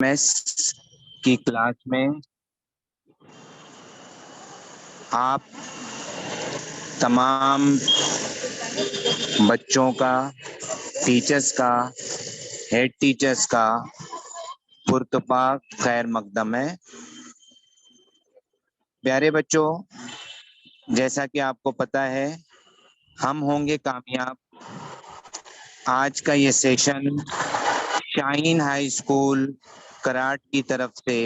MS की class में आप तमाम बच्चों का, टीचर्स का, हेड टीचर्स का पुरतपाक खैर मकदम है। प्यारे बच्चों, जैसा कि आपको पता है, हम होंगे कामयाब। आज का ये सेशन शाहीन हाई स्कूल कराट की तरफ से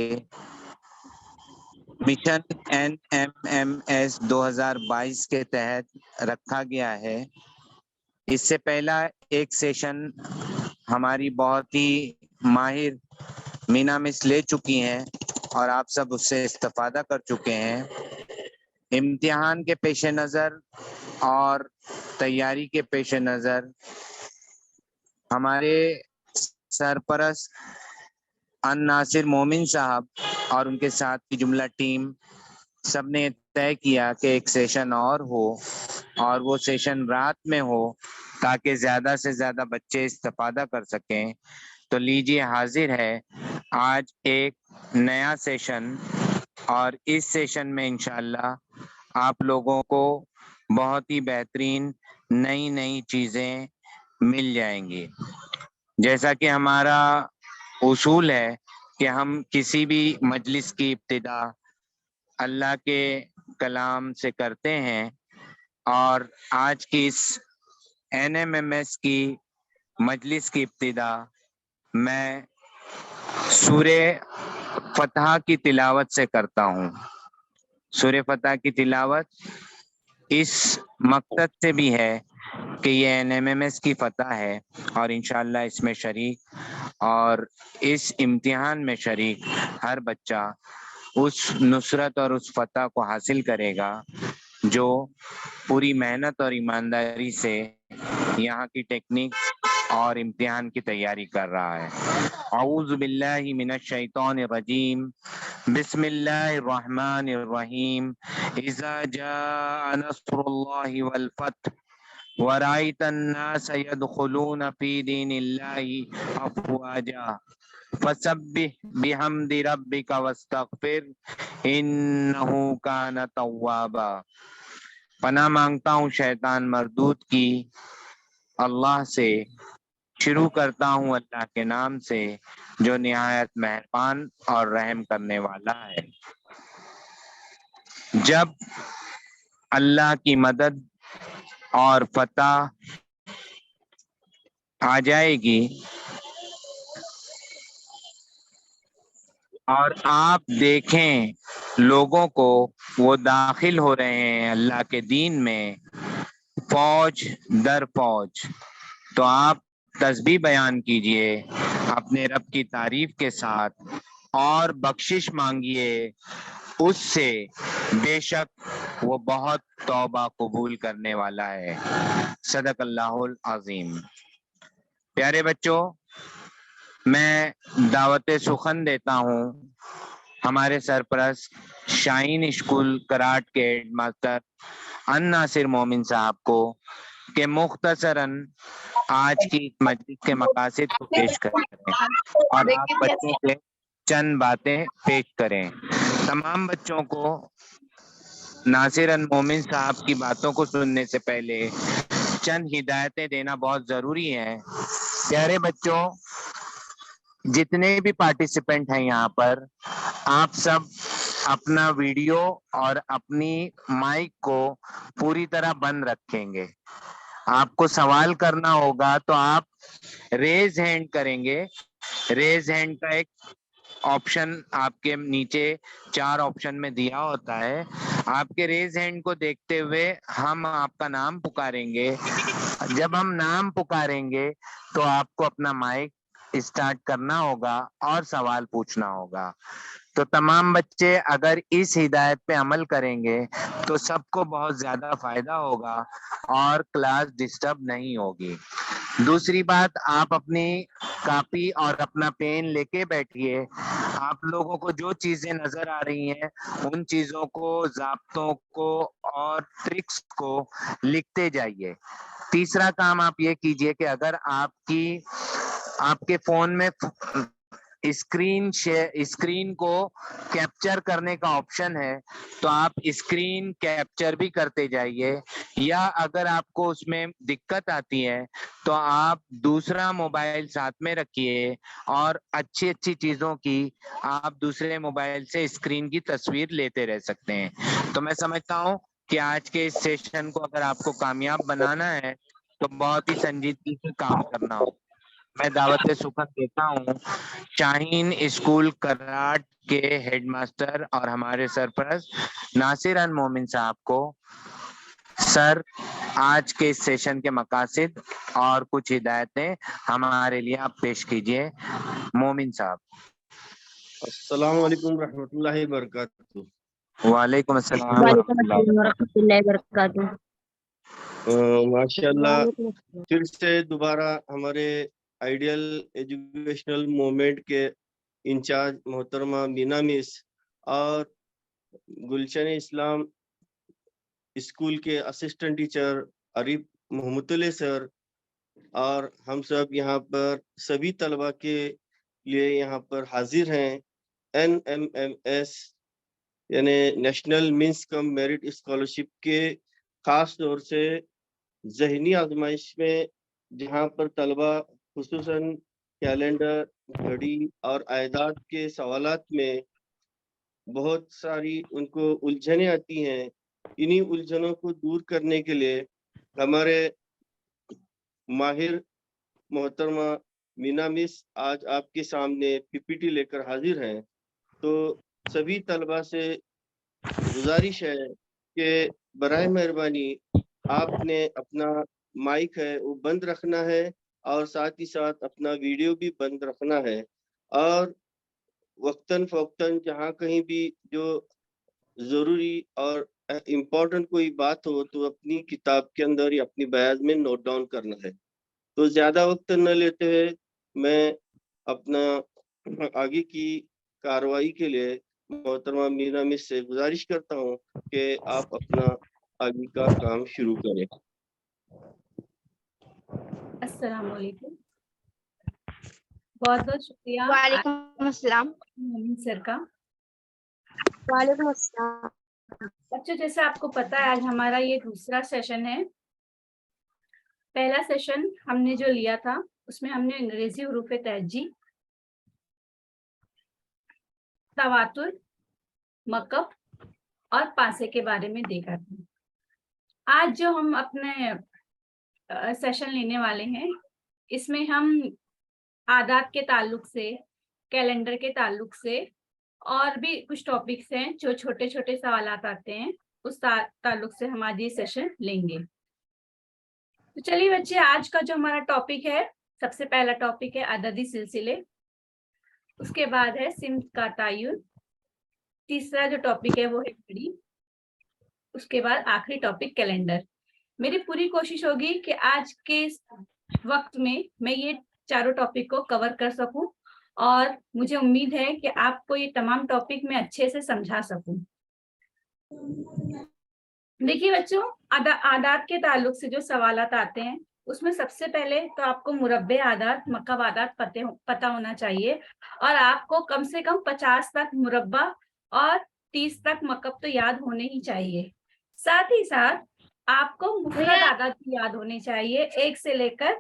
मिशन NMMS 2022 के तहत रखा गया है। इससे पहला एक सेशन हमारी बहुत ही माहिर मीना मिस ले चुकी हैं और आप सब उससे इस्तेफादा कर चुके हैं। इम्तिहान के पेश नज़र और तैयारी के पेश नज़र हमारे सरपरस्त नासिर मोमिन साहब और उनके साथ की जुमला टीम सबने तय किया कि एक सेशन और हो और वो सेशन रात में हो ताकि ज़्यादा से ज़्यादा बच्चे इस्तेफादा कर सकें। तो लीजिए, हाजिर है आज एक नया सेशन और इस सेशन में इंशाल्लाह आप लोगों को बहुत ही बेहतरीन नई नई चीज़ें मिल जाएंगी। जैसा कि हमारा उसूल है कि हम किसी भी मजलिस की इब्तिदा अल्लाह के कलाम से करते हैं और आज की इस NMMS की मजलिस की इब्तिदा मैं सूरे फतह की तिलावत से करता हूँ। सूरे फतह की तिलावत इस मकसद से भी है कि ये NMMS की फतह है और इंशाल्लाह इसमें शरीक और इस इम्तिहान में शरीक हर बच्चा उस नुसरत और उस फतह को हासिल करेगा जो पूरी मेहनत और ईमानदारी से यहाँ की टेक्निक और इम्तिहान की तैयारी कर रहा है। औज़ु बिल्लाहि मिनश शैतानिर रजीम, बिस्मिल्लाहिर रहमानिर रहीम। इज़ा जाअ नस्रुल्लाहि वल फथ वराइतन नास यदखुलून फी दीनिल्लाहि अफ़वाजा फसब्बिह बिहम्दि रब्बिका वस्तगफिर इन्नहु कान तव्वाबा। पनाह मांगता हूँ शैतान मरदूद की, अल्लाह से। शुरू करता हूँ अल्लाह के नाम से जो निहायत मेहरबान और रहम करने वाला है। जब अल्लाह की मदद और फतह आ जाएगी और आप देखें लोगों को वो दाखिल हो रहे हैं अल्लाह के दीन में फौज दर फौज, तो आप तस्बीह बयान कीजिए अपने रब की तारीफ के साथ और बख्शिश मांगिए उससे, बेशक वो बहुत तौबा कबूल करने वाला है। सदक अल्लाहुल अजीम। प्यारे बच्चों, मैं दावत सुखन देता हूँ हमारे सरपरस्त शाहीन स्कूल कराट के हेडमास्टर नासिर मोमिन साहब को कि मुख्तसरन आज की मजलिस के मकासद को पेश करें और आप बच्चों से चंद बातें पेश करें। तमाम बच्चों को नासिर मोमिन साहब की बातों को सुनने से पहले चंद हिदायतें देना बहुत जरूरी है। प्यारे बच्चों, जितने भी पार्टिसिपेंट हैं यहाँ पर, आप सब अपना वीडियो और अपनी माइक को पूरी तरह बंद रखेंगे। आपको सवाल करना होगा तो आप रेज हैंड करेंगे। रेज हैंड का एक ऑप्शन आपके नीचे 4 ऑप्शन में दिया होता है। आपके रेज हैंड को देखते हुए हम आपका नाम पुकारेंगे। जब हम नाम पुकारेंगे तो आपको अपना माइक स्टार्ट करना होगा और सवाल पूछना होगा। तो तमाम बच्चे अगर इस हिदायत पे अमल करेंगे तो सबको बहुत ज्यादा फायदा होगा और क्लास डिस्टर्ब नहीं होगी। दूसरी बात, आप अपनी कॉपी और अपना पेन लेके बैठिए। आप लोगों को जो चीजें नजर आ रही हैं उन चीजों को, जाब्तों को और ट्रिक्स को लिखते जाइए। तीसरा काम आप ये कीजिए कि अगर आपके फोन में स्क्रीन को कैप्चर करने का ऑप्शन है, तो आप स्क्रीन कैप्चर भी करते जाइए, या अगर आपको उसमें दिक्कत आती है तो आप दूसरा मोबाइल साथ में रखिए और अच्छी अच्छी चीजों की आप दूसरे मोबाइल से स्क्रीन की तस्वीर लेते रह सकते हैं। तो मैं समझता हूँ कि आज के इस सेशन को अगर आपको कामयाब बनाना है तो बहुत ही संजीदगी से काम करना हो। मैं दावत सुखद देता हूँ शाहीन स्कूल कराट के हेडमास्टर और हमारे सरपरस्त नासिर अल मोमिन साहब को। सर, आज के इस सेशन के मकासद और कुछ हिदायतें हमारे लिए आप पेश कीजिए। मोमिन साहब। अस्सलाम वालेकुम रहमतुल्लाहि व बरकातुहू। वालेकुम अस्सलाम वालेकुम अस्सलाम वरहमतुल्लाहि वबरकातुहू। माशाल्लाह फिर से दोबारा हमारे आइडियल एजुकेशनल मूवमेंट के इंचार्ज मोहतरमा मीना मिस और गुलशन इस्लाम स्कूल के assistant teacher Arif Mahmudullah sir और हम सब यहाँ पर सभी तलबा के लिए यहाँ पर हाजिर हैं। NMMS यानी national means cum merit scholarship के खास तौर से ज़हनी आजमाइश में जहाँ पर तलबा खुसूसन कैलेंडर, घड़ी और आयदाद के सवालात में बहुत सारी उनको उलझनें आती हैं। इन्हीं उलझनों को दूर करने के लिए हमारे माहिर मोहतरमा मीना मिस आज आपके सामने PPT लेकर हाजिर हैं। तो सभी तलबा से गुजारिश है कि बराए मेहरबानी आपने अपना माइक है वो बंद रखना है और साथ ही साथ अपना वीडियो भी बंद रखना है, और वक्तन फ़ौक्तन जहाँ कहीं भी जो ज़रूरी और इम्पोर्टेंट कोई बात हो तो अपनी किताब के अंदर या अपनी बयान में नोट डाउन करना है। तो ज़्यादा वक्त न लेते हुए मैं अपना आगे की कार्रवाई के लिए मोहतरमा मीना मिस से गुजारिश करता हूँ कि आप अपना आगे का काम शुरू करें। अस्सलाम वालेकुम। बहुत बहुत शुक्रिया वालेकुम अस्सलाम। मोमिन सर का। वालेकुम अस्सलाम। बच्चों, जैसे आपको पता है आज हमारा ये दूसरा सेशन है। पहला सेशन हमने जो लिया था उसमें हमने अंग्रेजी हुरूफ़े तहज्जी, तवातुर, मकब और पासे के बारे में देखा था। आज जो हम अपने सेशन लेने वाले हैं इसमें हम आदात के ताल्लुक से, कैलेंडर के ताल्लुक से और भी कुछ टॉपिक्स हैं जो छोटे छोटे सवालात आते हैं, उस ताल्लुक से हम आज ये सेशन लेंगे। तो चलिए बच्चे, आज का जो हमारा टॉपिक है, सबसे पहला टॉपिक है अददी सिलसिले, उसके बाद है सिम्त का तायुन, तीसरा जो टॉपिक है वो है घड़ी, उसके बाद आखिरी टॉपिक कैलेंडर। मेरी पूरी कोशिश होगी कि आज के वक्त में मैं ये चारों टॉपिक को कवर कर सकूं और मुझे उम्मीद है कि आपको ये तमाम टॉपिक मैं अच्छे से समझा सकूं। देखिए बच्चों, आदात के ताल्लुक से जो सवालात आते हैं उसमें सबसे पहले तो आपको मुरब्बे आदात, मकब आदात पता होना चाहिए, और आपको कम से कम 50 तक मुरब्बा और 30 तक मकब तो याद होने ही चाहिए। साथ ही साथ आपको मुफरद आदात भी याद होने चाहिए, 1 से लेकर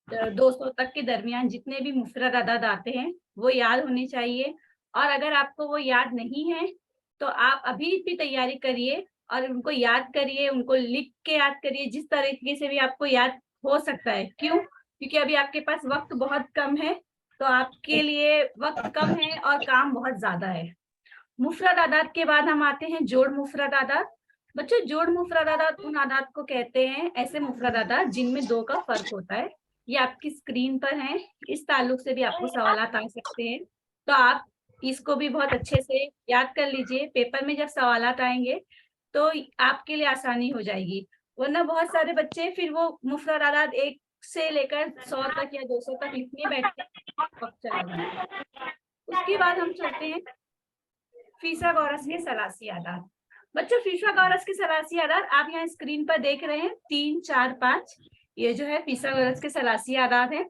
200 तक के दरमियान जितने भी मुफरद आदात आते हैं वो याद होने चाहिए। और अगर आपको वो याद नहीं है तो आप अभी भी तैयारी करिए और उनको याद करिए, उनको लिख के याद करिए, जिस तरीके से भी आपको याद हो सकता है। क्यों? क्योंकि अभी आपके पास वक्त बहुत कम है, तो आपके लिए वक्त कम है और काम बहुत ज्यादा है। मुफरद आदात के बाद हम आते हैं जोड़ मुफरद आदात। बच्चों, जोड़ मुफरद आदात उन आदात को कहते हैं, ऐसे मुफरद आदात जिनमें 2 का फर्क होता है। ये आपकी स्क्रीन पर है, इस ताल्लुक से भी आपको सवालात आ सकते हैं, तो आप इसको भी बहुत अच्छे से याद कर लीजिए। पेपर में जब सवालात आएंगे तो आपके लिए आसानी हो जाएगी, वरना बहुत सारे बच्चे फिर वो मुफरद आदात 1 से लेकर 100 तक या 200 तक लिखने बैठते हैं, वक्त चला जाता है। उसके बाद हम चलते हैं फीसागोरस के सलासी आदात। बच्चों, फीसागोरस के सलासी आदात आप यहाँ स्क्रीन पर देख रहे हैं, 3, 4, 5, ये जो है फीसागोरस के सलासी आदात है।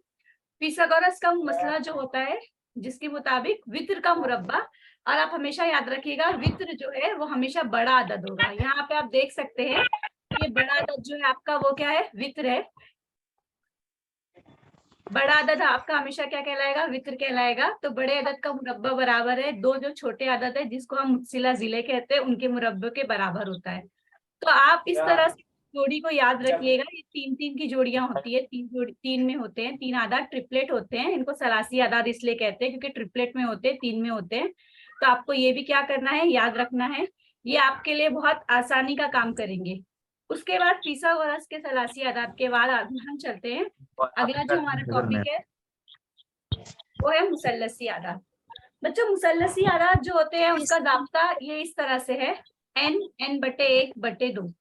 फीसागोरस का मसला जो होता है जिसके मुताबिक वित्र का मुरब्बा, और आप हमेशा याद रखिएगा वित्र जो है वो हमेशा बड़ा अदद होगा। यहाँ पे आप देख सकते हैं ये बड़ा अदद जो है आपका वो क्या है, वित्र है। बड़ा अदद आपका हमेशा क्या कहलाएगा, वित्र कहलाएगा। तो बड़े अदद का मुरब्बा बराबर है दो जो छोटे अदद है जिसको हम मुत्सिला जिले कहते हैं उनके मुरब्बे के बराबर होता है। तो आप इस तरह से जोड़ी को याद रखिएगा। ये 3-3 की जोड़ियां होती है, 3 में होते हैं, 3 आदाद ट्रिपलेट होते हैं। इनको सलासी आदाद इसलिए कहते हैं क्योंकि ट्रिपलेट में होते हैं, 3 में होते हैं। तो आपको ये भी क्या करना है, याद रखना है। ये आपके लिए बहुत आसानी का काम करेंगे। उसके बाद फिसागोरस के सलासी आदाद के बाद हम चलते हैं। अगला जो हमारा टॉपिक है वो है मुसल्लसी आदाद। बच्चों मुसल्लसी आदाद जो होते हैं उसका जाब्ता ये इस तरह से है, n/1/2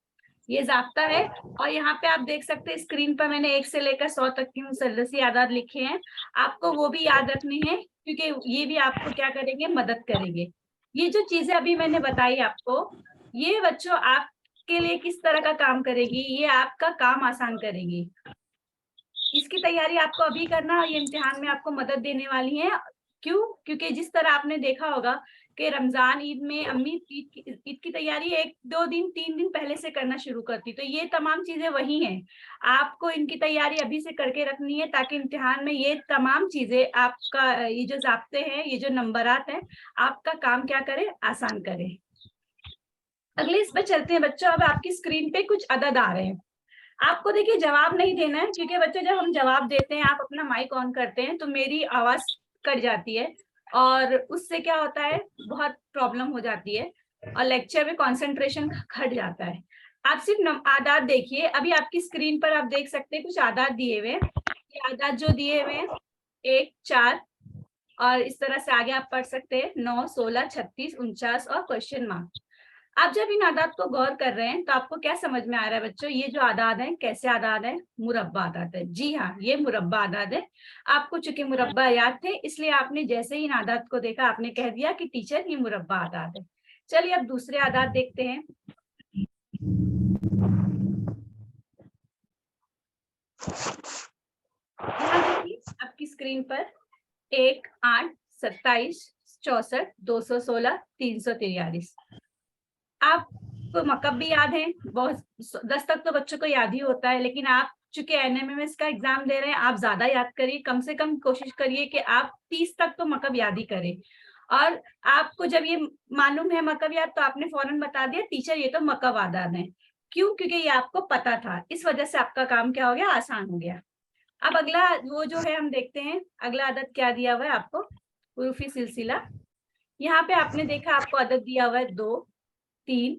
ये जाब्ता है। और यहाँ पे आप देख सकते हैं स्क्रीन पर मैंने 1 से लेकर 100 तक की मुसल्लसी आदाद लिखे हैं। आपको वो भी याद रखनी है क्योंकि ये भी आपको क्या करेंगे, मदद करेंगे। ये जो चीजें अभी मैंने बताई आपको, ये बच्चों आपके लिए किस तरह का काम करेगी, ये आपका काम आसान करेगी। इसकी तैयारी आपको अभी करना, ये इम्तिहान में आपको मदद देने वाली है। क्यों? क्योंकि जिस तरह आपने देखा होगा कि रमजान ईद में अम्मी ईद की तैयारी 1-2 दिन 3 दिन पहले से करना शुरू करती, तो ये तमाम चीजें वही हैं। आपको इनकी तैयारी अभी से करके रखनी है ताकि इम्तिहान में ये तमाम चीजें आपका, ये जो जाब्ते हैं, ये जो नंबरात हैं, आपका काम क्या करे, आसान करे। अगले इस पर चलते हैं बच्चों। अब आपकी स्क्रीन पे कुछ अदद आ रहे हैं। आपको देखिए जवाब नहीं देना है क्योंकि बच्चे जब हम जवाब देते हैं, आप अपना माइक ऑन करते हैं तो मेरी आवाज कट जाती है और उससे क्या होता है, बहुत प्रॉब्लम हो जाती है और लेक्चर में कंसंट्रेशन घट जाता है। आप सिर्फ आदाद देखिए। अभी आपकी स्क्रीन पर आप देख सकते हैं कुछ आदाद दिए हुए हैं। ये आदाद जो दिए हुए हैं 1, 4 और इस तरह से आगे आप पढ़ सकते हैं 9, 16, 36, 49 और क्वेश्चन मार्क। आप जब इन आदाद को गौर कर रहे हैं तो आपको क्या समझ में आ रहा है बच्चों, ये जो आदाद है कैसे आदाद है, मुरब्बा आदाद है। जी हाँ, ये मुरब्बा आदाद है। आपको चूंकि मुरब्बा याद थे इसलिए आपने जैसे ही इन आदाद को देखा आपने कह दिया कि टीचर ये मुरब्बा आदाद है। चलिए अब दूसरे आदाद देखते हैं। यहाँ देखिए आपकी स्क्रीन पर 1, 8, 27, 64, 216, 343। आपको मकब भी याद है, बहुत 10 तक तो बच्चों को याद ही होता है, लेकिन आप चूंकि एनएमएमएस का एग्जाम दे रहे हैं आप ज्यादा याद करिए। कम से कम कोशिश करिए कि आप 30 तक तो मकब याद ही करें। और आपको जब ये मालूम है मकब याद तो आपने फौरन बता दिया टीचर ये तो मकब आदाद है। क्यों? क्योंकि ये आपको पता था, इस वजह से आपका काम क्या हो गया, आसान हो गया। अब अगला वो जो है हम देखते हैं, अगला अदद क्या दिया हुआ है आपको, हुरूफी सिलसिला। यहाँ पे आपने देखा आपको अदद दिया हुआ है 2, 3,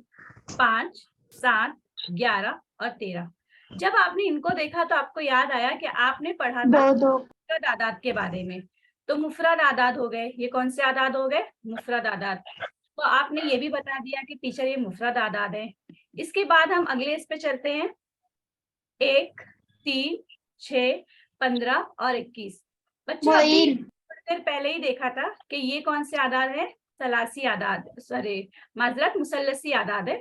5, 7, 11 और 13। जब आपने इनको देखा तो आपको याद आया कि आपने पढ़ा था मुफरद आदाद के बारे में। तो मुफरद आदाद हो गए, ये कौन से आदाद हो गए, मुफरद आदाद। तो आपने ये भी बता दिया कि टीचर ये मुफरद आदाद है। इसके बाद हम अगले इस पे चलते हैं, 1, 3, 6, 15 और 21। बच्चों अभी देर पहले ही देखा था कि ये कौन से आदाद है, सलासी आदाद, सॉरी माजरत मुसल्लसी आदाद है।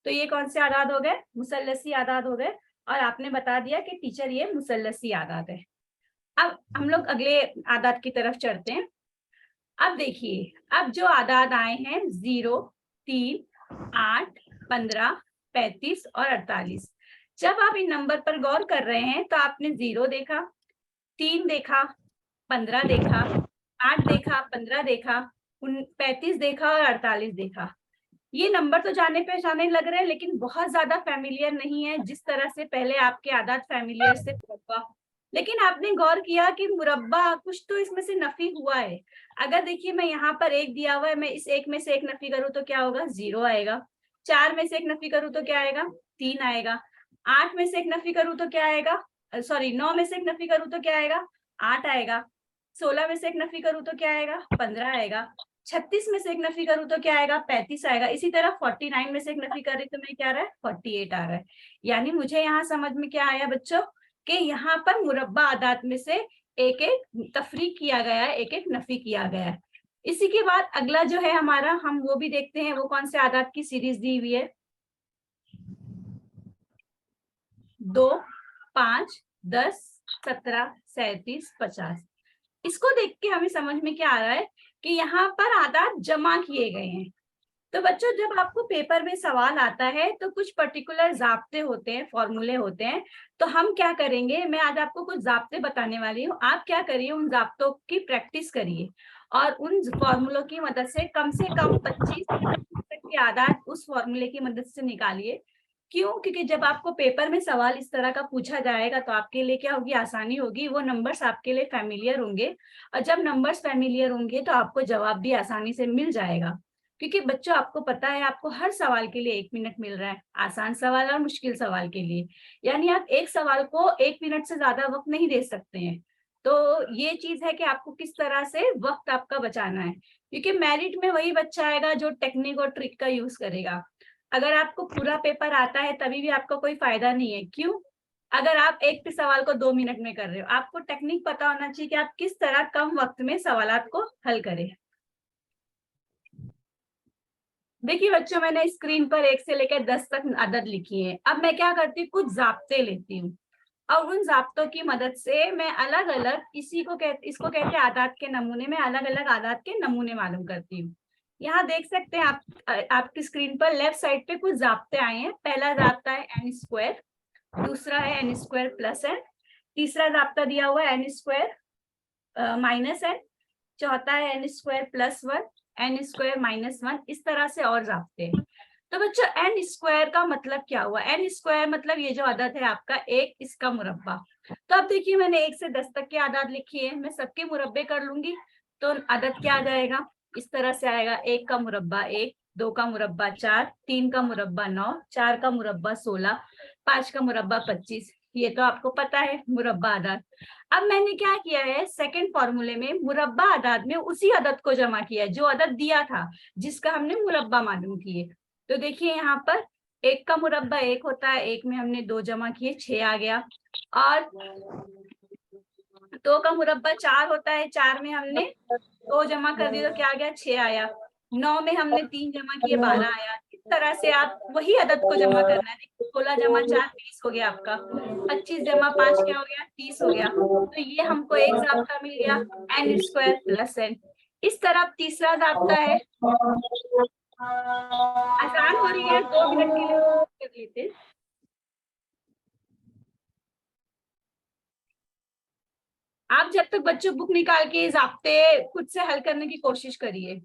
तो ये कौन से आदाद हो गए, मुसल्लसी आदाद हो गए। और आपने बता दिया कि टीचर ये मुसल्लसी आदाद है। अब हम लोग अगले आदाद की तरफ चलते हैं। अब देखिए अब जो आदाद आए हैं 0, 3, 8, 15, 35 और 48। जब आप इन नंबर पर गौर कर रहे हैं तो आपने 0 देखा, 3 देखा, 15 देखा, 8 देखा, 15 देखा, 35 देखा और 48 देखा। ये नंबर तो जाने पहचाने लग रहे हैं लेकिन बहुत ज्यादा फैमिलियर नहीं है जिस तरह से पहले आपके आदाद फैमिलियर से मुरब्बा। लेकिन आपने गौर किया कि मुरब्बा कुछ तो इसमें से नफी हुआ है। अगर देखिए मैं यहाँ पर 1 दिया हुआ है, मैं इस 1 में से 1 नफी करूँ तो क्या होगा, 0 आएगा। 4 में से 1 नफी करूँ तो क्या आएगा, 3 आएगा। 8 में से 1 नफी करूँ तो क्या आएगा, सॉरी 9 में से 1 नफी करूँ तो क्या आएगा, 8 आएगा। 16 में से 1 नफी करूँ तो क्या आएगा, 15 आएगा। 36 में से 1 नफी करूँ तो क्या आएगा, 35 आएगा। इसी तरह 49 में से 1 नफी कर रही तो मैं क्या आ रहा है, 48 आ रहा है। यानी मुझे यहाँ समझ में क्या आया बच्चों कि यहाँ पर मुरब्बा आदाद में से एक एक तफरीक किया गया है, एक एक नफी किया गया है। इसी के बाद अगला जो है हमारा, हम वो भी देखते हैं वो कौन से आदाद की सीरीज दी हुई है, 2, 5, 10, 17, 37, 50। इसको देख के हमें समझ में क्या आ रहा है कि यहाँ पर आदात जमा किए गए हैं। तो बच्चों जब आपको पेपर में सवाल आता है तो कुछ पर्टिकुलर जाब्ते होते हैं, फॉर्मूले होते हैं। तो हम क्या करेंगे, मैं आज आपको कुछ जाब्ते बताने वाली हूँ। आप क्या करिए, उन जाब्तों की प्रैक्टिस करिए और उन फॉर्मूलों की मदद से कम 25 तक की आदात उस फॉर्मूले की मदद से निकालिए। क्यों? क्योंकि जब आपको पेपर में सवाल इस तरह का पूछा जाएगा तो आपके लिए क्या होगी, आसानी होगी। वो नंबर्स आपके लिए फैमिलियर होंगे और जब नंबर्स फैमिलियर होंगे तो आपको जवाब भी आसानी से मिल जाएगा। क्योंकि बच्चों आपको पता है आपको हर सवाल के लिए 1 मिनट मिल रहा है, आसान सवाल और मुश्किल सवाल के लिए। यानी आप एक सवाल को 1 मिनट से ज्यादा वक्त नहीं दे सकते हैं। तो ये चीज है कि आपको किस तरह से वक्त आपका बचाना है, क्योंकि मेरिट में वही बच्चा आएगा जो टेक्निक और ट्रिक का यूज करेगा। अगर आपको पूरा पेपर आता है तभी भी आपका कोई फायदा नहीं है। क्यों? अगर आप एक भी सवाल को 2 मिनट में कर रहे हो, आपको टेक्निक पता होना चाहिए कि आप किस तरह कम वक्त में सवालात को हल करें। देखिए बच्चों, मैंने स्क्रीन पर 1 से लेकर 10 तक अदद लिखी है। अब मैं क्या करती हूँ, कुछ जाब्ते लेती हूँ और उन जाब्तों की मदद से मैं अलग अलग इसको कहते हैं आदात के नमूने में, अलग अलग आदात के नमूने मालूम करती हूँ। यहाँ देख सकते हैं आप, आपकी स्क्रीन पर लेफ्ट साइड पे कुछ जाब्ते आए हैं। पहला जाब्ता है n स्क्वायर, दूसरा है n स्क्वायर प्लस n, तीसरा जाब्ता दिया हुआ है n स्क्वायर माइनस n, चौथा है n square plus 1, n square minus 1, इस तरह से और जाब्ते हैं। तो बच्चों n स्क्वायर का मतलब क्या हुआ? n स्क्वायर मतलब ये जो अदद है आपका 1, इसका मुरब्बा। तो अब देखिए मैंने 1 से 10 तक की आदात लिखी है, मैं सबके मुरब्बे कर लूंगी तो अदद क्या आ जाएगा, इस तरह से आएगा। 1 का मुरब्बा 1, 2 का मुरब्बा 4, 3 का मुरब्बा 9, 4 का मुरब्बा 16, 5 का मुरब्बा 25। ये तो आपको पता है मुरब्बा आदात। अब मैंने क्या किया है, सेकंड फॉर्मूले में मुरब्बा आदात में उसी अदद को जमा किया है जो अदद दिया था, जिसका हमने मुरब्बा मालूम किए। तो देखिए यहाँ पर 1 का मुरब्बा 1 होता है, 1 में हमने 2 जमा किए, 6 आ गया। और 2 का मुरब्बा 4 होता है, 4 में हमने 2 जमा कर दिए तो क्या आ गया, 6 आया। 9 में हमने 3 जमा किए, 12 आया। इस तरह से आप वही अदद को जमा करना है। 16 जमा 4 20 हो गया आपका, 25 जमा 5 क्या हो गया, 30 हो गया। तो ये हमको एक जाब्ता मिल गया, n स्क्वायर प्लस n। इस तरह तीसरा जाब्ता है, आसान हो रही है, 2 मिनट के लिए कर लेते हैं। आप जब तक बच्चों बुक निकाल के जाब्ते खुद से हल करने की कोशिश करिए।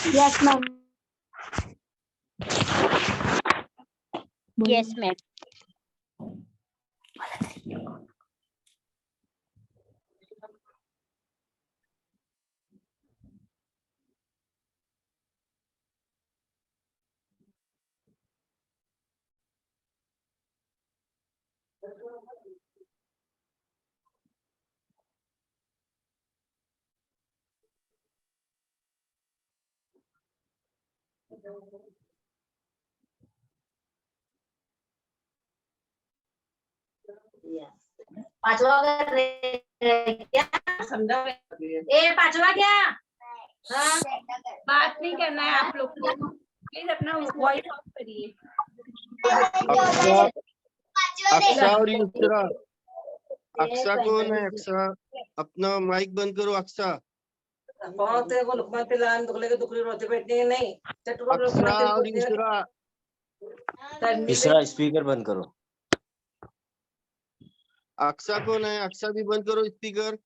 Yes ma'am. Yes ma'am. पांचवा कर रहे क्या? समझा? ए पांचवा क्या? हाँ? बात नहीं करना है आप लोग को, प्लीज अपना वॉइस ऑफ करिए। अक्सा और युसरा, अक्सा कौन है? अक्सा अपना माइक बंद करो। अक्सा, तेरे को लुकमा पिलान दुखले के दुखली रोते बैठने नहीं। अक्सा और युसरा, तीसरा स्पीकर बंद करो। अक्सा कौन है? अक्सा भी बंद करो स्पीकर।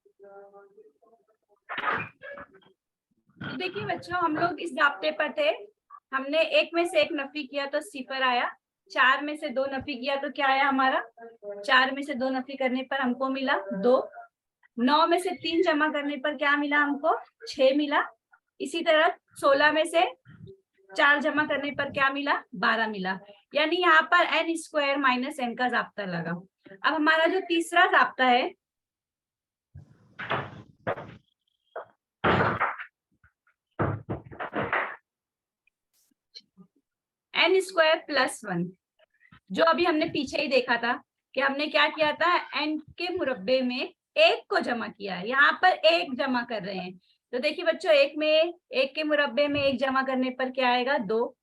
तो देखिए बच्चों, हम लोग इस जाब्ते पर थे। हमने एक में से एक नफी किया तो सिफर आया, 4 में से 2 नफी किया तो क्या आया हमारा, 4 में से 2 नफी करने पर हमको मिला 2, 9 में से 3 जमा करने पर क्या मिला हमको, 6 मिला। इसी तरह 16 में से 4 जमा करने पर क्या मिला, 12 मिला। यानी यहाँ पर n स्क्वायर माइनस n का जाब्ता लगा। अब हमारा जो तीसरा जाब्ता है, n स्क्वायर प्लस 1, जो अभी हमने पीछे ही देखा था कि हमने क्या किया था, n के मुरब्बे में 1 को जमा किया है, यहाँ पर 1 जमा कर रहे हैं। तो देखिए बच्चों, 1 के मुरब्बे में 1 जमा करने पर क्या आएगा, 2,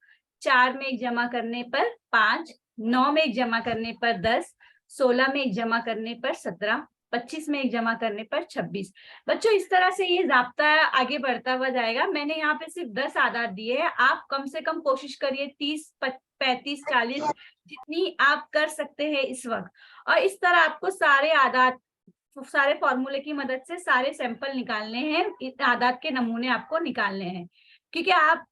4 में 1 जमा करने पर 5, 9 में 1 जमा करने पर 10, 16 में 1 जमा करने पर 17, 25 में 1 जमा करने पर 26। बच्चों इस तरह से ये जाब्ता आगे बढ़ता हुआ जाएगा। मैंने यहाँ पे सिर्फ 10 आदात दिए हैं, आप कम से कम कोशिश करिए 30, 35, 40 जितनी आप कर सकते हैं इस वक्त। और इस तरह आपको सारे आदात, सारे फॉर्मूले की मदद से सारे सैंपल निकालने हैं, इस आदात के नमूने आपको निकालने हैं। क्योंकि आप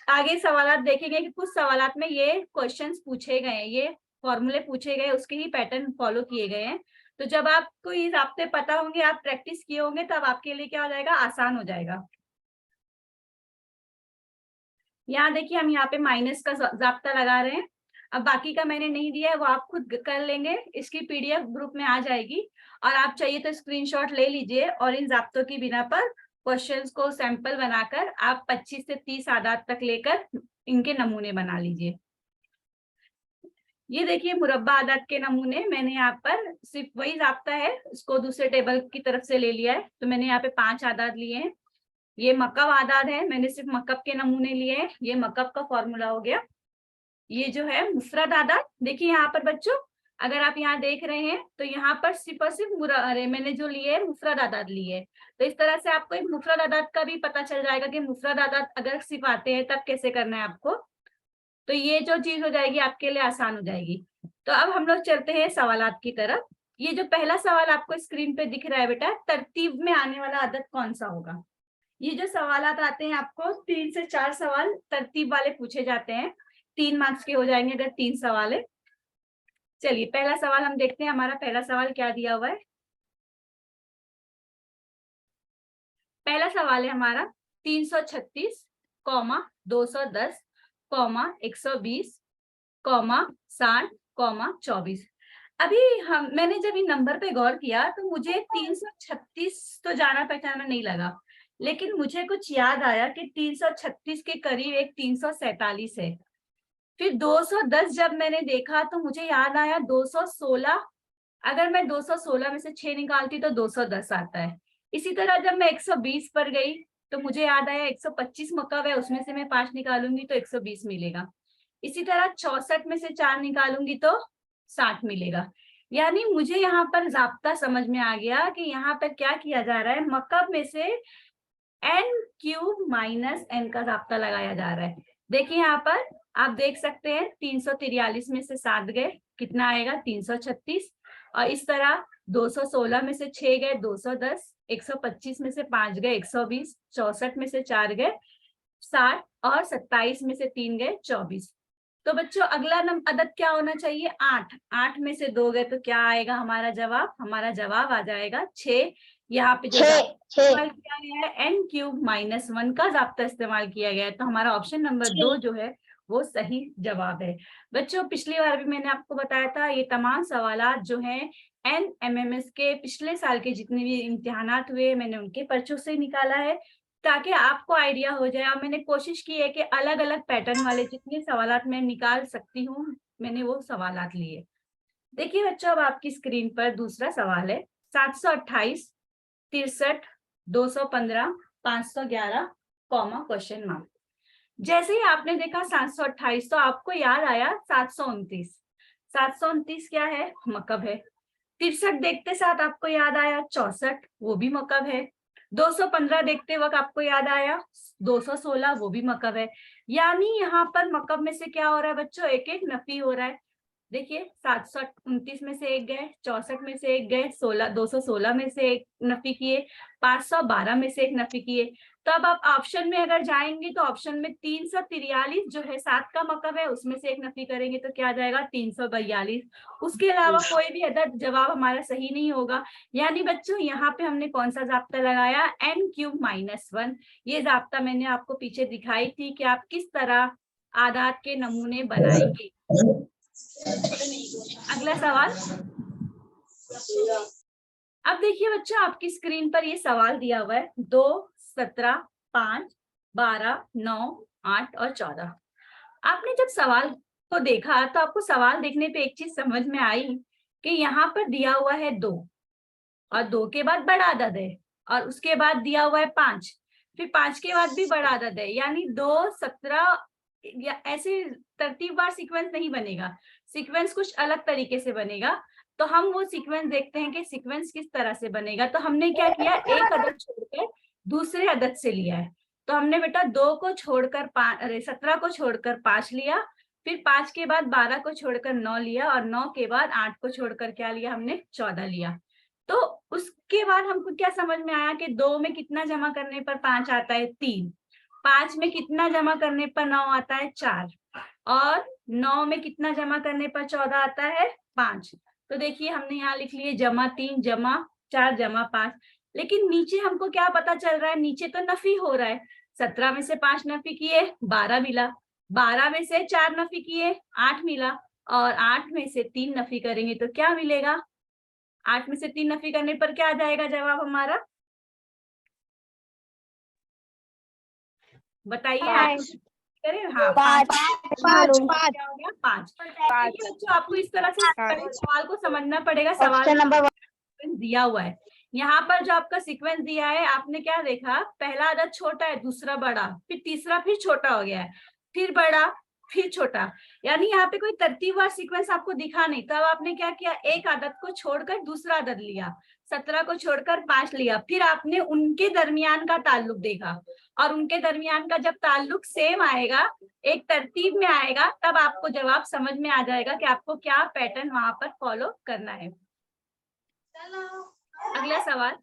आगे सवालात देखेंगे कि कुछ सवालात में ये क्वेश्चंस पूछे गए हैं, ये फॉर्मूले पूछे गए, उसके ही पैटर्न फॉलो किए गए हैं। तो जब आपको ये जाब्ते पता होंगे, आप प्रैक्टिस किए होंगे, तब आपके लिए क्या हो जाएगा, आसान हो जाएगा। यहाँ देखिए, हम यहाँ पे माइनस का जाब्ता लगा रहे हैं। अब बाकी का मैंने नहीं दिया है, वो आप खुद कर लेंगे, इसकी पीडीएफ ग्रुप में आ जाएगी। और आप चाहिए तो स्क्रीनशॉट ले लीजिए और इन जाब्तों की बिना पर क्वेश्चंस को सैंपल बनाकर आप 25 से 30 आदात तक लेकर इनके नमूने बना लीजिए। ये देखिए मुरब्बा आदात के नमूने, मैंने यहाँ पर सिर्फ वही जाब्ता है, इसको दूसरे टेबल की तरफ से ले लिया है। तो मैंने यहाँ पे 5 आदात लिए हैं। ये मकब आदात है, मैंने सिर्फ मकब के नमूने लिए हैं। ये मकब का फॉर्मूला हो गया। ये जो है मुफरद आदात, देखिए यहाँ पर बच्चों, अगर आप यहाँ देख रहे हैं तो यहाँ पर सिर्फ और सिर्फ मैंने जो लिए है मुफरद आदात लिए। तो इस तरह से आपको एक मुफरद आदात का भी पता चल जाएगा कि मुफरद आदात अगर सिर्फ आते हैं तब कैसे करना है आपको। तो ये जो चीज हो जाएगी आपके लिए आसान हो जाएगी। तो अब हम लोग चलते हैं सवालात की तरफ। ये जो पहला सवाल आपको स्क्रीन पे दिख रहा है बेटा, तरतीब में आने वाला आदत कौन सा होगा। ये जो सवालात आते हैं आपको 3 से 4 सवाल तरतीब वाले पूछे जाते हैं, 3 मार्क्स के हो जाएंगे अगर 3 सवाल है। चलिए पहला सवाल हम देखते हैं, हमारा पहला सवाल क्या दिया हुआ है। पहला सवाल है हमारा 336, 210, 120, 60, 24। अभी मैंने जब इन नंबर पे गौर किया तो मुझे 336 तो जाना पहचाना नहीं लगा, लेकिन मुझे कुछ याद आया कि 336 के करीब एक 347 है। फिर 210 जब मैंने देखा तो मुझे याद आया 216, अगर मैं 216 में से 6 निकालती तो 210 आता है। इसी तरह जब मैं 120 पर गई तो मुझे याद आया 125 मकब है, उसमें से मैं 5 निकालूंगी तो 120 मिलेगा। इसी तरह 64 में से 4 निकालूंगी तो 60 मिलेगा। यानी मुझे यहाँ पर जाब्ता समझ में आ गया कि यहाँ पर क्या किया जा रहा है, मकब में से n³ माइनस n का जाब्ता लगाया जा रहा है। देखिए यहाँ पर आप देख सकते हैं 343 में से 7 गए, कितना आएगा 336। और इस तरह 216 में से 6 गए 210, 125 में से 5 गए 120, 64 में से 4 गए 60 और 27 में से 3 गए 24। तो बच्चों अगला अदद क्या होना चाहिए, 8। 8 में से 2 गए तो क्या आएगा हमारा जवाब, हमारा जवाब आ जाएगा 6। यहाँ पे जो इस्तेमाल किया गया है n³ माइनस 1 का जाब्ता इस्तेमाल किया गया है, तो हमारा ऑप्शन नंबर 2 जो है वो सही जवाब है। बच्चों पिछली बार भी मैंने आपको बताया था, ये तमाम सवालात जो हैं NMMS के पिछले साल के जितने भी इम्तिहानात हुए मैंने उनके पर्चों से निकाला है, ताकि आपको आइडिया हो जाए। और मैंने कोशिश की है कि अलग अलग पैटर्न वाले जितने सवालात मैं निकाल सकती हूँ, मैंने वो सवालात लिए। देखिए बच्चों, अब आपकी स्क्रीन पर दूसरा सवाल है 728, 63, 215, 511, क्वेश्चन मार्क। जैसे ही आपने देखा 728 तो आपको याद आया 729। 729 क्या है, मकब है। 63 देखते साथ आपको याद आया 64, वो भी मकब है। 215 देखते वक्त आपको याद आया 216, वो भी मकब है। यानी यहाँ पर मकब में से क्या हो रहा है बच्चों, एक एक नफी हो रहा है। देखिए 729 में से एक गए, 64 में से एक गए, 216 में से एक नफी किए, 512 में से एक नफी किए। तो अब आप ऑप्शन में अगर जाएंगे तो ऑप्शन में 343 जो है 7 का मकब है, उसमें से एक नफी करेंगे तो क्या आ जाएगा 342। उसके अलावा कोई भी अदद जवाब हमारा सही नहीं होगा। यानी बच्चों यहाँ पे हमने कौन सा जाब्ता लगाया, n³ -1। ये जाब्ता मैंने आपको पीछे दिखाई थी कि आप किस तरह आदात के नमूने बनाएंगे। अगला सवाल। अब देखिए बच्चों आपकी स्क्रीन पर ये सवाल दिया हुआ है 2, 17, 5, 12, 9, 8 और 14। आपने जब सवाल को देखा तो आपको सवाल देखने पे एक चीज समझ में आई कि यहाँ पर दिया हुआ है 2 और 2 के बाद बड़ा अदद है और उसके बाद दिया हुआ है 5, फिर 5 के बाद भी बड़ा अदद है। यानी 2, 17 या ऐसे तरतीबवार सीक्वेंस नहीं बनेगा, सीक्वेंस कुछ अलग तरीके से बनेगा। तो हम वो सीक्वेंस देखते हैं कि सीक्वेंस किस तरह से बनेगा। तो हमने क्या किया, एक अदद छोड़कर दूसरे अदद से लिया है। तो हमने बेटा 2 को छोड़कर 17 को छोड़कर 5 लिया, फिर 5 के बाद 12 को छोड़कर 9 लिया और 9 के बाद 8 को छोड़कर क्या लिया हमने 14 लिया। तो उसके बाद हमको क्या समझ में आया कि 2 में कितना जमा करने पर 5 आता है 3, 5 में कितना जमा करने पर 9 आता है 4 और 9 में कितना जमा करने पर 14 आता है 5। तो देखिए हमने यहाँ लिख लिए -3 -4 -5। लेकिन नीचे हमको क्या पता चल रहा है, नीचे तो नफी हो रहा है। 17 में से 5 नफी किए 12 मिला, 12 में से 4 नफी किए 8 मिला और 8 में से 3 नफी करेंगे तो क्या मिलेगा, 8 में से 3 नफी करने पर क्या आ जाएगा जवाब हमारा, बताइए। हाँ 5 क्या हो गया 5। देखिए बच्चों आपको इस तरह से सवाल को समझना पड़ेगा। सवाल नंबर दिया हुआ है, यहाँ पर जो आपका सीक्वेंस दिया है आपने क्या देखा, पहला अदद छोटा है, दूसरा बड़ा, फिर तीसरा फिर छोटा हो गया है, फिर बड़ा फिर छोटा। यानी यहाँ पे कोई तरतीबवार सीक्वेंस आपको दिखा नहीं। तब आपने क्या किया, एक आदत को छोड़कर दूसरा आदत लिया, 17 को छोड़कर 5 लिया, फिर आपने उनके दरमियान का ताल्लुक देखा और उनके दरमियान का जब ताल्लुक सेम आएगा, एक तरतीब में आएगा, तब आपको जवाब समझ में आ जाएगा कि आपको क्या पैटर्न वहां पर फॉलो करना है। अगला सवाल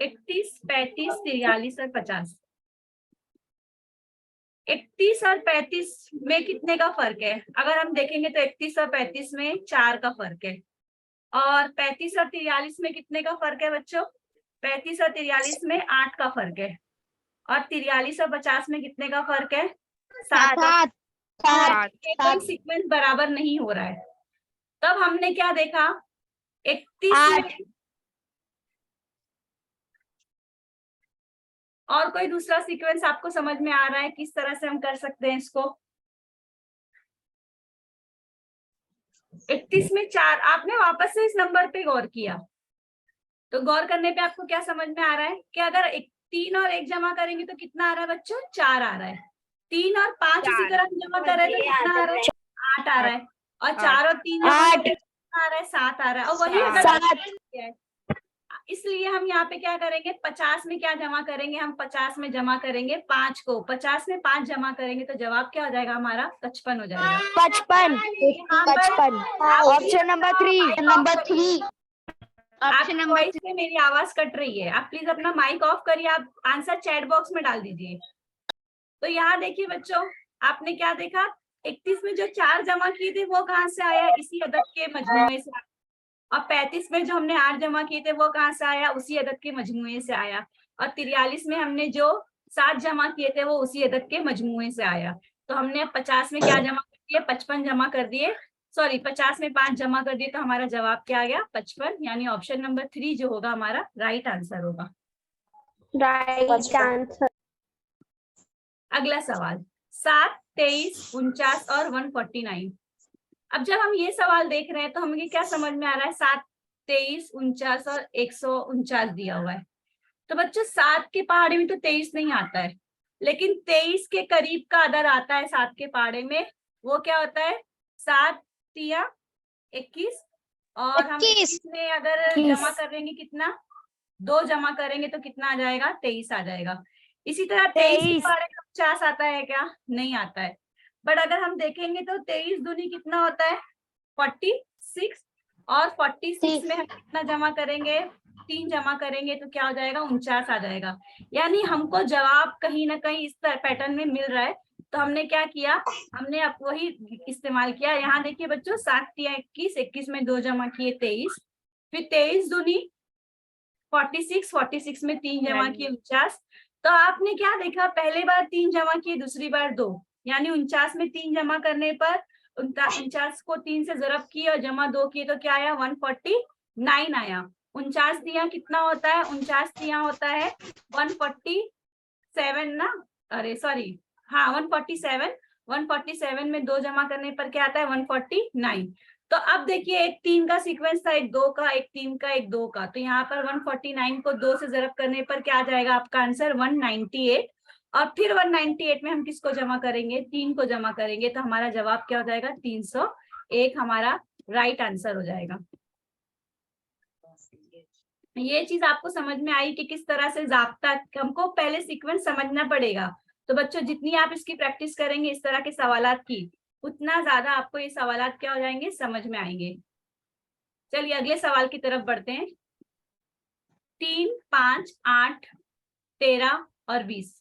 31, 35, 43 और 50। 31 और 35 में कितने का फर्क है, अगर हम देखेंगे तो 31 और 35 में 4 का फर्क है और 35 और 43 में कितने का फर्क है बच्चों, 35 और 43 में 8 का फर्क है और 43 और 50 में कितने का फर्क है 7। कोई सीक्वेंस बराबर नहीं हो रहा है। तब हमने क्या देखा, 31 में और कोई दूसरा सीक्वेंस आपको समझ में आ रहा है किस तरह से हम कर सकते हैं इसको। 31 में 4, आपने वापस से इस नंबर पे गौर किया तो गौर करने पे आपको क्या समझ में आ रहा है कि अगर 3 और 1 जमा करेंगे तो कितना आ रहा है बच्चों, 4 आ रहा है। 3 और 5 इसी तरह जमा कर रहे हैं तो कितना आ रहा है, 8 आ रहा है और 4 और 3 जमा कर रहे हैं कितना आ रहा है, 7 आ रहा है। और वही इसलिए हम यहाँ पे क्या करेंगे, 50 में क्या जमा करेंगे, हम 50 में जमा करेंगे 5 को, 50 में 5 जमा करेंगे तो जवाब क्या हो जाएगा हमारा 55 हो जाएगा। 55 ऑप्शन नंबर 3 आपकी वॉइस में मेरी आवाज कट रही है, आप प्लीज अपना माइक ऑफ करिए, आप आंसर चैट बॉक्स में डाल दीजिए। तो यहाँ देखिए बच्चों आपने क्या देखा, 31 में जो 4 जमा किए थे वो कहाँ से आया, इसी अदद के मजमूए से, और 35 में जो हमने 8 जमा किए थे वो कहाँ से आया, उसी अदद के मजमूए से आया, और 43 में हमने जो 7 जमा किए थे वो उसी अदद के मजमूए से आया। तो हमने 50 में क्या जमा कर दिए, 55 जमा कर दिए, सॉरी 50 में 5 जमा कर दिए तो हमारा जवाब क्या आ गया 55। यानी ऑप्शन नंबर 3 जो होगा हमारा राइट आंसर होगा। Right answer. अगला सवाल 7, 23, 49 और 149। अब जब हम ये सवाल देख रहे हैं तो हमें क्या समझ में आ रहा है, 7, 23, 49 और 149 दिया हुआ है। तो बच्चों 7 के पहाड़े में तो 23 नहीं आता है, लेकिन 23 के करीब का अदद आता है 7 के पहाड़े में। वो क्या होता है, 7 तिया 21 और हम 21 में अगर जमा करेंगे कितना, 2 जमा करेंगे तो कितना आ जाएगा 23 आ जाएगा। इसी तरह 23 के पहाड़े में 50 आता है क्या, नहीं आता है। बट अगर हम देखेंगे तो 23 दूनी कितना होता है 46, और 46 में हम कितना जमा करेंगे 3 जमा करेंगे तो क्या हो जाएगा 49 आ जाएगा। यानी हमको जवाब कहीं ना कहीं इस पैटर्न में मिल रहा है। तो हमने क्या किया, हमने अब वही इस्तेमाल किया। यहाँ देखिए बच्चों 7 तिया 21, 21 में 2 जमा किए 23, फिर 23 दूनी 46, 46 में 3 जमा किए 49। तो आपने क्या देखा, पहले बार 3 जमा किए, दूसरी बार 2, यानी 49 में 3 जमा करने पर 49 को 3 से जरब किए और जमा 2 किए तो क्या आया 149 आया। 49 दिया कितना होता है, 49 दिया होता है 147 ना, अरे सॉरी हाँ 147, 147 में 2 जमा करने पर क्या आता है 149। तो अब देखिए एक 3 का सीक्वेंस था, एक 2 का, एक 3 का, एक 2 का, तो यहाँ पर 149 को 2 से जरब करने पर क्या आ जाएगा आपका आंसर 198, और फिर 198 में हम किसको जमा करेंगे 3 को जमा करेंगे, तो हमारा जवाब क्या हो जाएगा 301 हमारा राइट आंसर हो जाएगा। ये चीज आपको समझ में आई कि किस तरह से जाब्ता, हमको पहले सीक्वेंस समझना पड़ेगा। तो बच्चों जितनी आप इसकी प्रैक्टिस करेंगे इस तरह के सवालात की, उतना ज्यादा आपको ये सवालात क्या हो जाएंगे समझ में आएंगे। चलिए अगले सवाल की तरफ बढ़ते हैं। 3, 5, 8, 13 और 20।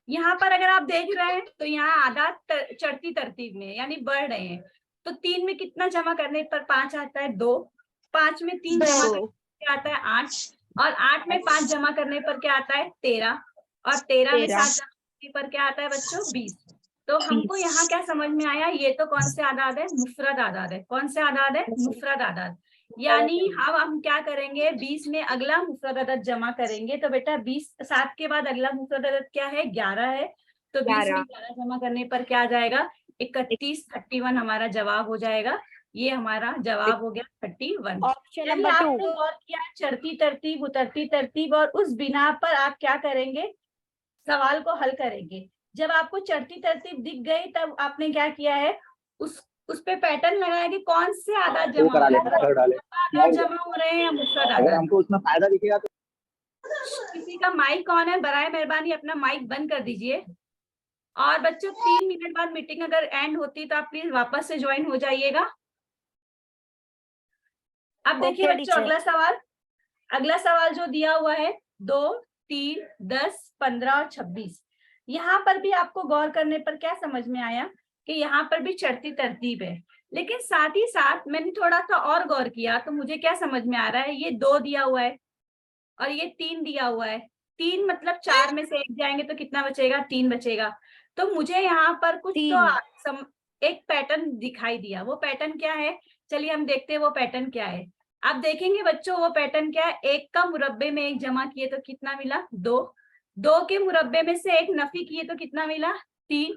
यहाँ पर अगर आप देख रहे हैं तो यहाँ आदात चढ़ती तरतीब में यानी बढ़ रहे हैं। तो 3 में कितना जमा करने पर 5 आता है 2, 5 में 3 जमा करने पर क्या आता है 8, और 8 में 5 जमा करने पर क्या आता है 13, और 13 में 7 जमा करने पर क्या आता है बच्चों 20। तो हमको यहाँ क्या समझ में आया, ये तो कौन से आदाद है मुफरद आदाद है। कौन से आदाद है मुफरद आदाद। यानी हम क्या करेंगे 20 में अगला मुफरद अदद जमा करेंगे। तो बेटा 20 7 के बाद अगला मुफरद अदद क्या है 11 है। तो 20 में 11 जमा करने पर क्या आ जाएगा 31, 31 हमारा जवाब हो जाएगा। ये हमारा जवाब हो गया 31। Option number 2। आपने गौर किया चढ़ती तरतीब उतरती तरतीब, और उस बिना पर आप क्या करेंगे सवाल को हल करेंगे। जब आपको चढ़ती तरतीब दिख गई तब आपने क्या किया है उस पे पैटर्न लगाया कि कौन से आदाद जमा हो रहे हैं, आदाद जमा हो रहे हैं या मुफरद आदाद। हमको उसमें फायदा दिखेगा तो किसी का माइक ऑन है, बराए मेहरबानी अपना माइक बंद कर दीजिए। और बच्चों 3 मिनट बाद मीटिंग अगर एंड होती तो आप प्लीज वापस से ज्वाइन हो जाइएगा। अब देखिए बच्चों अगला सवाल जो दिया हुआ है 2, 3, 10, 15 और 26। यहाँ पर भी आपको गौर करने पर क्या समझ में आया कि यहाँ पर भी चढ़ती तरतीब है, लेकिन साथ ही साथ मैंने थोड़ा सा और गौर किया तो मुझे क्या समझ में आ रहा है, ये 2 दिया हुआ है और ये 3 दिया हुआ है। 3 मतलब 4 में से 1 जाएंगे तो कितना बचेगा 3 बचेगा। तो मुझे यहाँ पर कुछ तो एक पैटर्न दिखाई दिया। वो पैटर्न क्या है, चलिए हम देखते हैं वो पैटर्न क्या है। आप देखेंगे बच्चों वो पैटर्न क्या है, 1 का मुरब्बे में 1 जमा किए तो कितना मिला 2, 2 के मुरब्बे में से 1 नफी किए तो कितना मिला 3,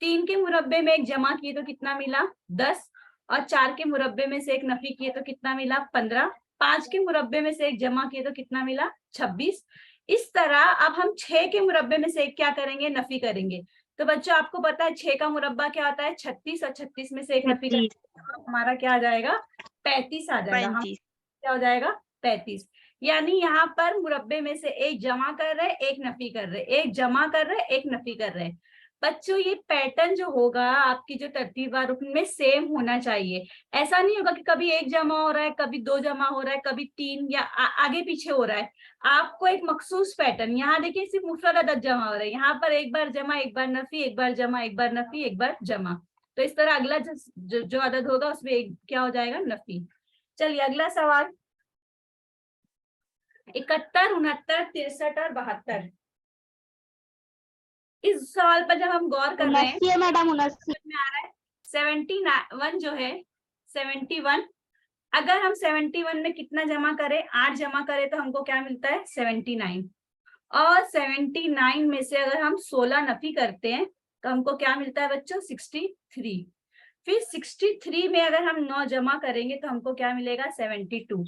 3 के मुरब्बे में 1 जमा किए तो कितना मिला 10, और 4 के मुरब्बे में से 1 नफी किए तो कितना मिला 15, 5 के मुरब्बे में से 1 जमा किए तो कितना मिला 26। इस तरह अब हम 6 के मुरब्बे में से 1 क्या करेंगे नफी करेंगे। तो बच्चों आपको पता है 6 का मुरब्बा क्या होता है 36, और 36 में से 1 नफी करेंगे हमारा क्या आ जाएगा 35 आ जाएगा। हम क्या हो जाएगा 35। यानी यहाँ पर मुरब्बे में से 1 जमा कर रहे 1 नफी कर रहे, 1 जमा कर रहे 1 नफी कर रहे। बच्चों ये पैटर्न जो होगा आपकी जो तरतीबवार उनमें सेम होना चाहिए। ऐसा नहीं होगा कि कभी 1 जमा हो रहा है, कभी 2 जमा हो रहा है, कभी 3 या आगे पीछे हो रहा है। आपको एक मखसूस पैटर्न, यहाँ देखिए सिर्फ मुफरद अदद जमा हो रहा है, यहाँ पर 1 बार जमा 1 बार नफी, 1 बार जमा 1 बार नफी 1 बार जमा। तो इस तरह अगला जो अदद होगा उसमें एक क्या हो जाएगा नफी। चलिए अगला सवाल 71, 69, 63 और 72। इस सवाल पर जब हम गौर कर रहे हैं मैडम में आ रहा है 71 जो है 71, अगर हम 71 में कितना जमा करें 8 जमा करें तो हमको क्या मिलता है 79, और 79 में से अगर हम 16 नफी करते हैं तो हमको क्या मिलता है बच्चों 63। फिर 63 में अगर हम 9 जमा करेंगे तो हमको क्या मिलेगा 72।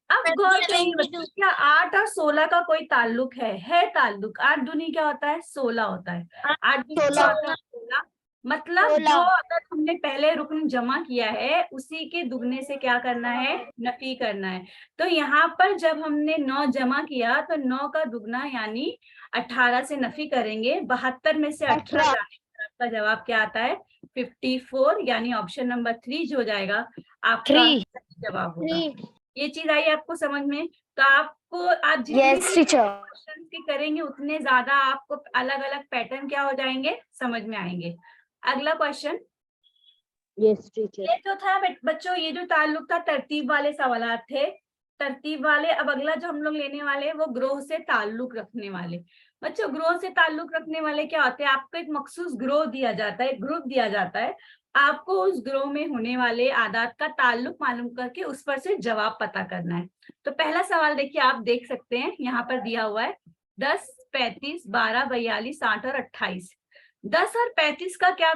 अब गौर करेंगे बच्चों क्या 8 और 16 का कोई ताल्लुक है ताल्लुक। 8 दूनी क्या होता है 16 होता है, 8 दूनी क्या होता है 16, मतलब 16। जो अगर हमने पहले रुकन जमा किया है उसी के दुगने से क्या करना है, नफी करना है। तो यहाँ पर जब हमने 9 जमा किया तो 9 का दुगना यानी 18 से नफी करेंगे। 72 में से 18 जाने पर आपका जवाब क्या आता है, 54, यानी ऑप्शन नंबर 3 जो हो जाएगा आपका सही जवाब होगा। ये चीज आई आपको समझ में? तो आपको आप जितने Yes, teacher. क्वेश्चन के करेंगे उतने ज्यादा आपको अलग अलग पैटर्न क्या हो जाएंगे, समझ में आएंगे। अगला क्वेश्चन, Yes, teacher. ये जो था बच्चों, ये जो ताल्लुक था तरतीब वाले सवाल थे, तरतीब वाले। अब अगला जो हम लोग लेने वाले हैं वो ग्रोह से ताल्लुक रखने वाले। बच्चों ग्रोह से ताल्लुक रखने वाले क्या होते हैं, आपको एक मखसूस ग्रोह दिया जाता है, एक ग्रुप दिया जाता है, आपको उस ग्रोह में होने वाले आदात का ताल्लुक मालूम करके उस पर से जवाब पता करना है। तो पहला सवाल देखिए, आप देख सकते हैं यहाँ पर दिया हुआ है 10, 35, 12, 42, 60 और 28। 10 और 35 का क्या